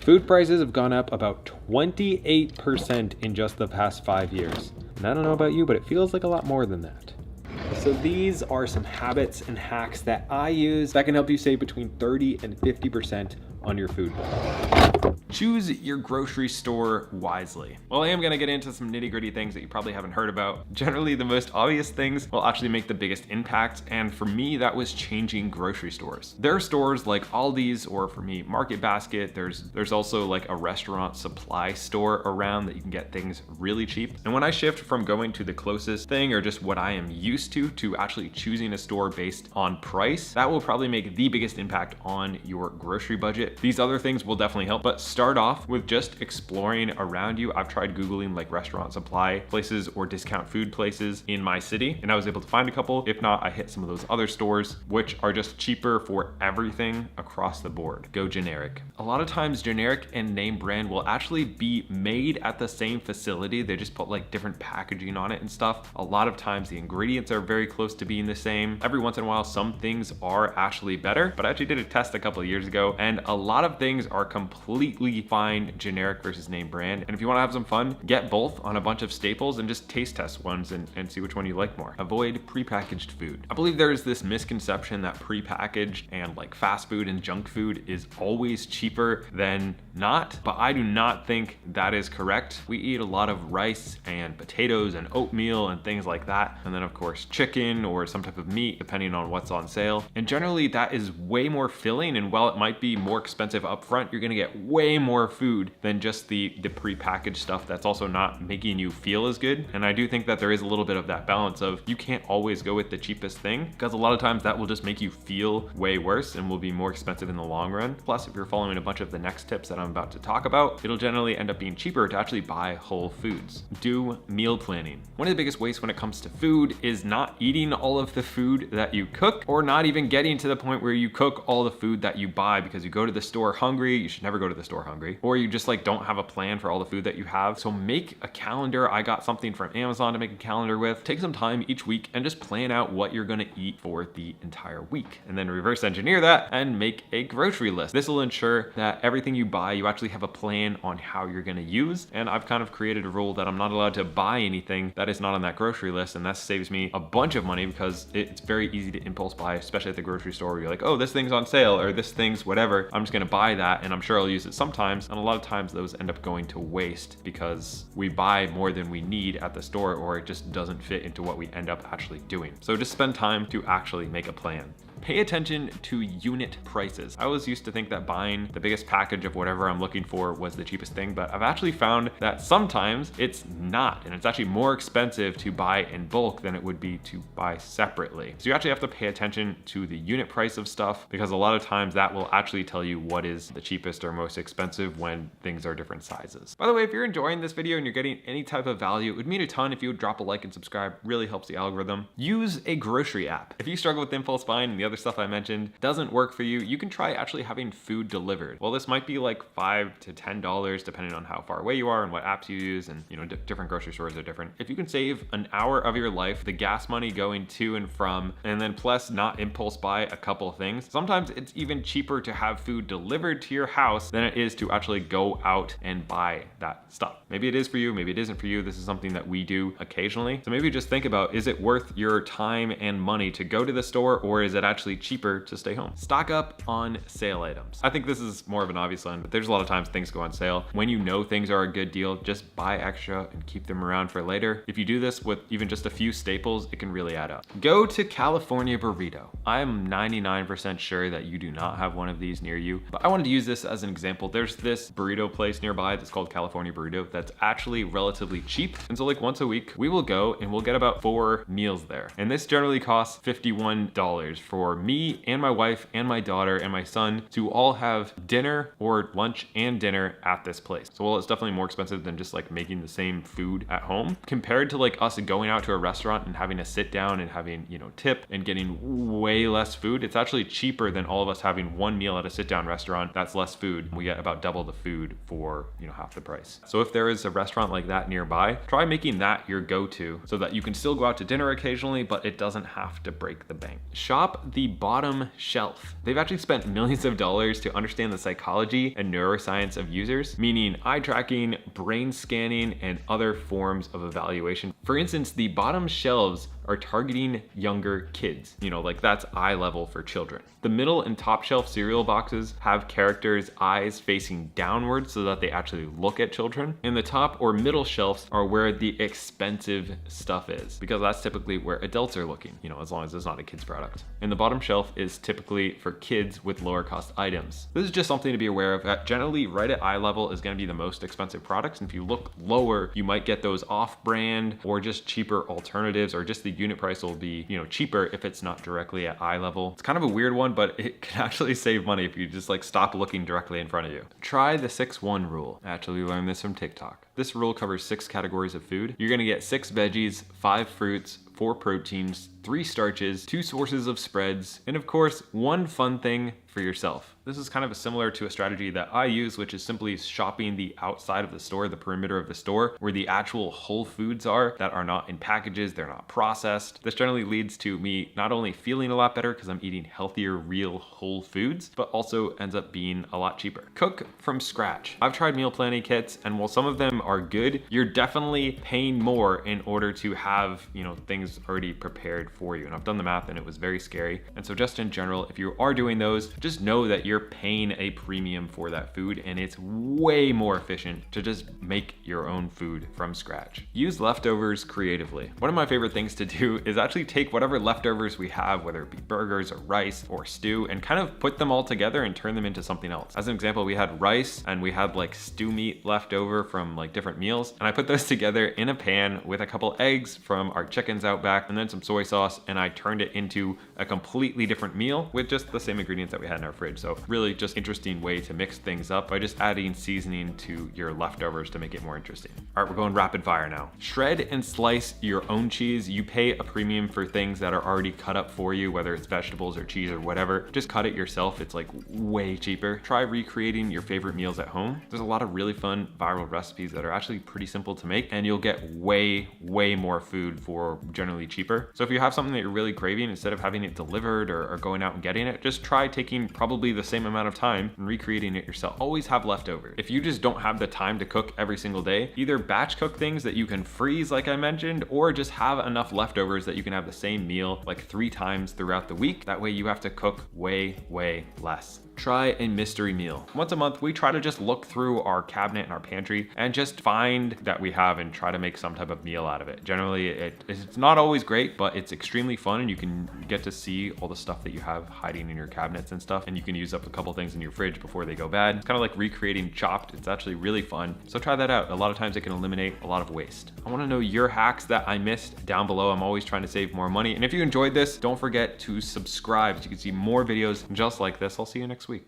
Food prices have gone up about 28% in just the past 5 years. And I don't know about you, but it feels like a lot more than that. So these are some habits and hacks that I use that can help you save between 30 and 50% on your food bill. Choose your grocery store wisely. Well, I am gonna get into some nitty-gritty things that you probably haven't heard about. Generally, the most obvious things will actually make the biggest impact, and for me, that was changing grocery stores. There are stores like Aldi's, or for me, Market Basket. There's also like a restaurant supply store around that you can get things really cheap. And when I shift from going to the closest thing, or just what I am used to actually choosing a store based on price, that will probably make the biggest impact on your grocery budget. These other things will definitely help, but start off with just exploring around you. I've tried Googling like restaurant supply places or discount food places in my city, and I was able to find a couple. If not, I hit some of those other stores, which are just cheaper for everything across the board. Go generic. A lot of times generic and name brand will actually be made at the same facility. They just put like different packaging on it and stuff. A lot of times the ingredients are very close to being the same. Every once in a while, some things are actually better, but I actually did a test a couple of years ago, and a lot of things are completely fine generic versus name brand. And if you want to have some fun, get both on a bunch of staples and just taste test ones and see which one you like more. Avoid prepackaged food. I believe there is this misconception that prepackaged and like fast food and junk food is always cheaper than not, but I do not think that is correct. We eat a lot of rice and potatoes and oatmeal and things like that. And then of course, chicken or some type of meat, depending on what's on sale. And generally that is way more filling. And while it might be more expensive up front, you're gonna get way more food than just the prepackaged stuff that's also not making you feel as good. And I do think that there is a little bit of that balance of you can't always go with the cheapest thing, because a lot of times that will just make you feel way worse and will be more expensive in the long run. Plus, if you're following a bunch of the next tips that I'm about to talk about, it'll generally end up being cheaper to actually buy whole foods. Do meal planning. One of the biggest wastes when it comes to food is not eating all of the food that you cook, or not even getting to the point where you cook all the food that you buy because you go to the store hungry. You should never go to the store hungry, or you just like don't have a plan for all the food that you have. So make a calendar. I got something from Amazon to make a calendar with. Take some time each week and just plan out what you're gonna eat for the entire week, and then reverse engineer that and make a grocery list. This will ensure that everything you buy, you actually have a plan on how you're gonna use. And I've kind of created a rule that I'm not allowed to buy anything that is not on that grocery list, and that saves me a bunch of money because it's very easy to impulse buy, especially at the grocery store where you're like, oh, this thing's on sale, or this thing's whatever. I'm just gonna buy that, and I'm sure I'll use it sometimes. And a lot of times those end up going to waste because we buy more than we need at the store, or it just doesn't fit into what we end up actually doing. So just spend time to actually make a plan. Pay attention to unit prices. I always used to think that buying the biggest package of whatever I'm looking for was the cheapest thing, but I've actually found that sometimes it's not, and it's actually more expensive to buy in bulk than it would be to buy separately. So you actually have to pay attention to the unit price of stuff, because a lot of times that will actually tell you what is the cheapest or most expensive when things are different sizes. By the way, if you're enjoying this video and you're getting any type of value, it would mean a ton if you would drop a like and subscribe. Really helps the algorithm. Use a grocery app. If you struggle with impulse buying and the other stuff I mentioned doesn't work for you, you can try actually having food delivered. Well, this might be like $5 to $10 depending on how far away you are and what apps you use, and you know, different grocery stores are different. If you can save an hour of your life, the gas money going to and from, and then plus not impulse buy a couple of things, sometimes it's even cheaper to have food delivered to your house than it is to actually go out and buy that stuff. Maybe it is for you, maybe it isn't for you. This is something that we do occasionally. So maybe just think about, is it worth your time and money to go to the store, or is it actually cheaper to stay home? Stock up on sale items. I think this is more of an obvious one, but there's a lot of times things go on sale. When you know things are a good deal, just buy extra and keep them around for later. If you do this with even just a few staples, it can really add up. Go to California Burrito. I'm 99% sure that you do not have one of these near you, but I wanted to use this as an example. There's this burrito place nearby that's called California Burrito that's actually relatively cheap. And so like once a week, we will go and we'll get about 4 meals there. And this generally costs $51 for me and my wife and my daughter and my son to all have dinner or lunch and dinner at this place. So while it's definitely more expensive than just like making the same food at home, compared to like us going out to a restaurant and having to sit down and having, you know, tip and getting way less food, it's actually cheaper than all of us having one meal at a sit down restaurant that's less food. We get about double the food for, you know, half the price. So if there is a restaurant like that nearby, try making that your go-to so that you can still go out to dinner occasionally, but it doesn't have to break the bank. Shop the bottom shelf. They've actually spent millions of dollars to understand the psychology and neuroscience of users, meaning eye tracking, brain scanning, and other forms of evaluation. For instance, the bottom shelves are targeting younger kids. You know, like that's eye level for children. The middle and top shelf cereal boxes have characters' eyes facing downwards so that they actually look at children. And the top or middle shelves are where the expensive stuff is, because that's typically where adults are looking, you know, as long as it's not a kid's product. And the bottom shelf is typically for kids with lower cost items. This is just something to be aware of, that generally right at eye level is gonna be the most expensive products. And if you look lower, you might get those off-brand or just cheaper alternatives, or just the unit price will be, you know, cheaper if it's not directly at eye level. It's kind of a weird one, but it can actually save money if you just like stop looking directly in front of you. Try the 6-1 rule. I actually learned this from TikTok. This rule covers 6 categories of food. You're gonna get 6 veggies, 5 fruits, 4 proteins, 3 starches, 2 sources of spreads, and of course, 1 fun thing for yourself. This is kind of similar to a strategy that I use, which is simply shopping the outside of the store, the perimeter of the store, where the actual whole foods are that are not in packages, they're not processed. This generally leads to me not only feeling a lot better because I'm eating healthier, real whole foods, but also ends up being a lot cheaper. Cook from scratch. I've tried meal planning kits, and while some of them are good, you're definitely paying more in order to have, you know, things already prepared for you. And I've done the math and it was very scary. And so just in general, if you are doing those, just know that you're paying a premium for that food, and it's way more efficient to just make your own food from scratch. Use leftovers creatively. One of my favorite things to do is actually take whatever leftovers we have, whether it be burgers or rice or stew, and kind of put them all together and turn them into something else. As an example, we had rice and we had like stew meat left over from like different meals, and I put those together in a pan with a couple eggs from our chickens out back and then some soy sauce, and I turned it into a completely different meal with just the same ingredients that we had in our fridge. So really just interesting way to mix things up by just adding seasoning to your leftovers to make it more interesting. All right, we're going rapid fire now. Shred and slice your own cheese. You pay a premium for things that are already cut up for you, whether it's vegetables or cheese or whatever. Just cut it yourself. It's like way cheaper. Try recreating your favorite meals at home. There's a lot of really fun viral recipes that are actually pretty simple to make, and you'll get way more food for generally cheaper. So if you have something that you're really craving, instead of having it delivered or going out and getting it, just try taking probably the same amount of time and recreating it yourself. Always have leftovers. If you just don't have the time to cook every single day, either batch cook things that you can freeze like I mentioned, or just have enough leftovers that you can have the same meal like 3 times throughout the week. That way you have to cook way less. Try a mystery meal. Once a month, we try to just look through our cabinet and our pantry and just find that we have and try to make some type of meal out of it. Generally, it's not always great, but it's extremely fun, and you can get to see all the stuff that you have hiding in your cabinets and stuff, and you can use up a couple things in your fridge before they go bad. It's kind of like recreating Chopped. It's actually really fun. So try that out. A lot of times it can eliminate a lot of waste. I want to know your hacks that I missed down below. I'm always trying to save more money. And if you enjoyed this, don't forget to subscribe so you can see more videos just like this. I'll see you next week.